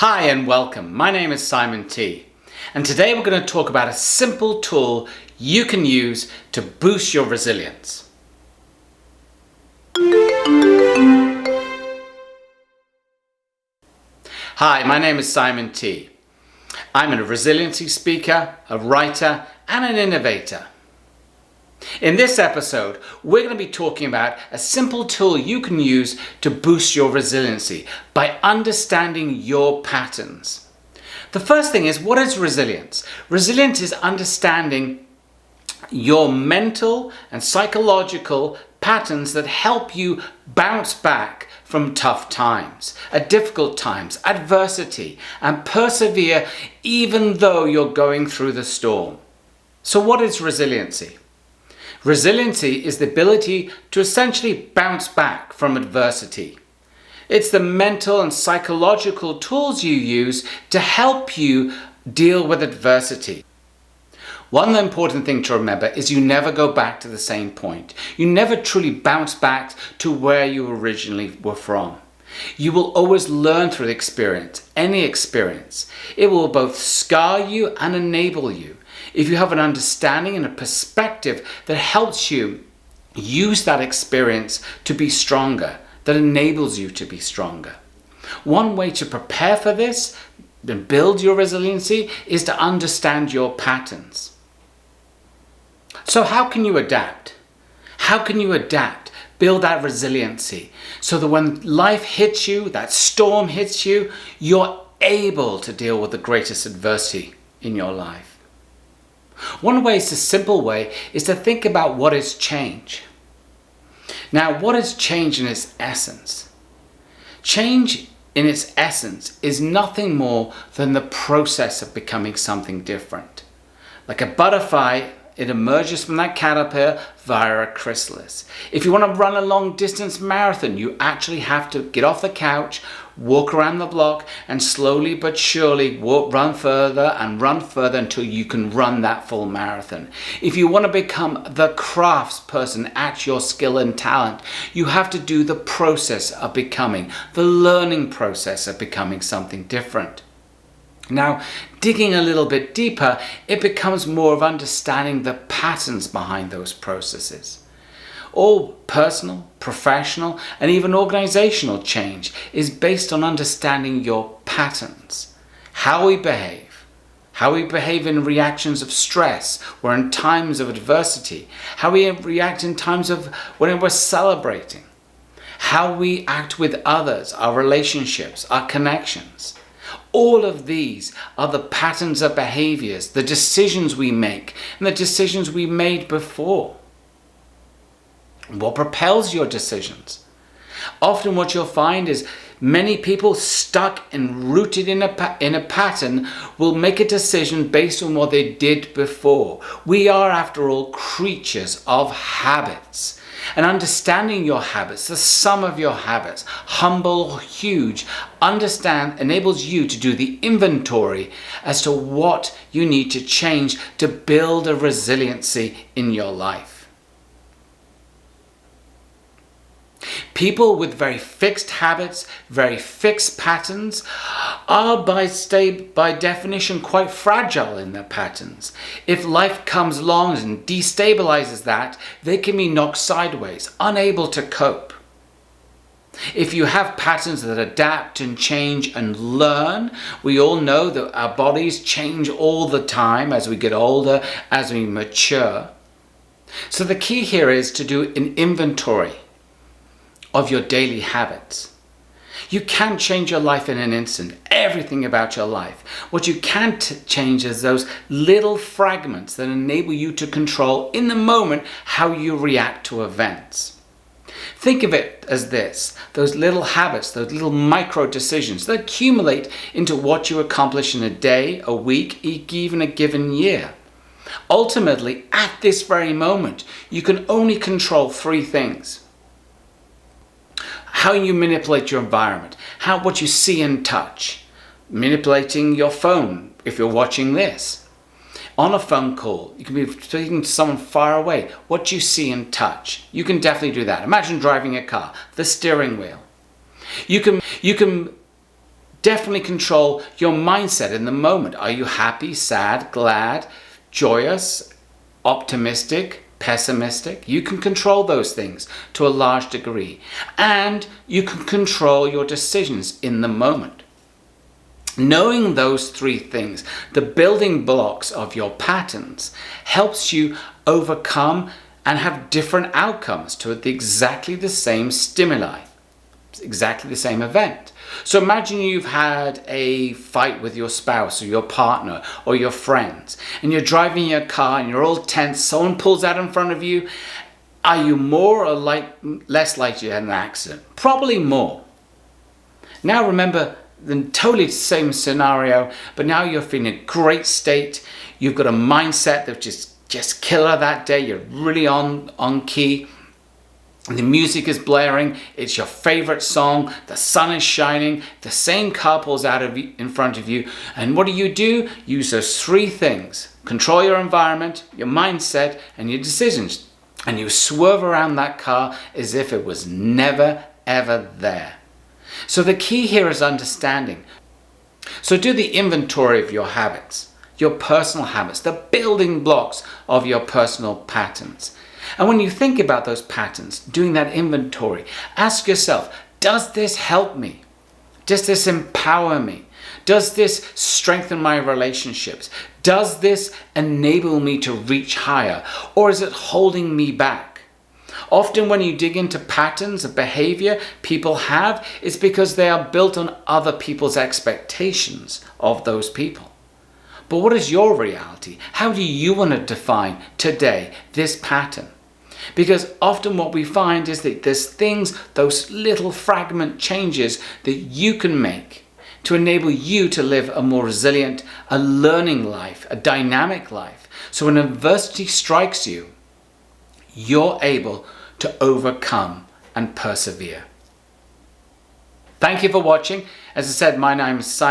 Hi and welcome. My name is Simon T. And today we're going to talk about a simple tool you can use to boost your resilience. Hi, my name is Simon T. I'm a resiliency speaker, a writer, and an innovator. In this episode, we're going to be talking about a simple tool you can use to boost your resiliency by understanding your patterns. The first thing is, what is resilience? Resilience is understanding your mental and psychological patterns that help you bounce back from tough times, difficult times, adversity, and persevere even though you're going through the storm. So what is resiliency? Resiliency is the ability to essentially bounce back from adversity. It's the mental and psychological tools you use to help you deal with adversity. One important thing to remember is you never go back to the same point. You never truly bounce back to where you originally were from. You will always learn through experience, any experience. It will both scar you and enable you. If you have an understanding and a perspective that helps you use that experience to be stronger, that enables you to be stronger. One way to prepare for this and build your resiliency is to understand your patterns. So how can you adapt? How can you adapt? Build that resiliency so that when life hits you, that storm hits you, you're able to deal with the greatest adversity in your life. One way, is a simple way, is to think about what is change. Now, what is change in its essence? Change in its essence is nothing more than the process of becoming something different. Like a butterfly, it emerges from that caterpillar via a chrysalis. If you want to run a long distance marathon, you actually have to get off the couch, walk around the block, and slowly but surely run further until you can run that full marathon. If you want to become the craftsperson at your skill and talent, you have to do the process of becoming, the learning process of becoming something different. Now, digging a little bit deeper, it becomes more of understanding the patterns behind those processes. All personal, professional, and even organizational change is based on understanding your patterns. How we behave in reactions of stress or in times of adversity, how we react in times of when we're celebrating, how we act with others, our relationships, our connections. All of these are the patterns of behaviors, the decisions we make, and the decisions we made before. What propels your decisions? Often what you'll find is many people stuck and rooted in a pattern will make a decision based on what they did before. We are, after all, creatures of habits. And understanding your habits, the sum of your habits, humble or huge, enables you to do the inventory as to what you need to change to build a resiliency in your life. People with very fixed habits, very fixed patterns, are by definition quite fragile in their patterns. If life comes along and destabilizes that, they can be knocked sideways, unable to cope. If you have patterns that adapt and change and learn, we all know that our bodies change all the time as we get older, as we mature. So the key here is to do an inventory of your daily habits. You can't change your life in an instant, everything about your life. What you can change is those little fragments that enable you to control in the moment how you react to events. Think of it as this: those little habits, those little micro decisions that accumulate into what you accomplish in a day, a week, even a given year. Ultimately, at this very moment, you can only control three things. How you manipulate your environment, what you see and touch, manipulating your phone if you're watching this. On a phone call, you can be speaking to someone far away, what you see and touch. You can definitely do that. Imagine driving a car, the steering wheel. You can definitely control your mindset in the moment. Are you happy, sad, glad, joyous, optimistic, pessimistic? You can control those things to a large degree. And you can control your decisions in the moment. Knowing those three things, the building blocks of your patterns, helps you overcome and have different outcomes to exactly the same stimuli, exactly the same event. So imagine you've had a fight with your spouse or your partner or your friends, and you're driving your car and you're all tense, someone pulls out in front of you. Are you more or less likely to have an accident? Probably more. Now remember, the totally same scenario, but now you're feeling a great state. You've got a mindset that's just killer that day. You're really on key. The music is blaring. It's your favorite song. The sun is shining. The same car pulls out in front of you. And what do? Use those three things. Control your environment, your mindset, and your decisions. And you swerve around that car as if it was never, ever there. So the key here is understanding. So do the inventory of your habits, your personal habits, the building blocks of your personal patterns. And when you think about those patterns, doing that inventory, ask yourself, does this help me? Does this empower me? Does this strengthen my relationships? Does this enable me to reach higher? Or is it holding me back? Often when you dig into patterns of behavior people have, it's because they are built on other people's expectations of those people. But what is your reality? How do you want to define today this pattern? Because often what we find is that there's things, those little fragment changes that you can make to enable you to live a more resilient, a learning life, a dynamic life. So when adversity strikes you, you're able to overcome and persevere. Thank you for watching. As I said, my name is Simon.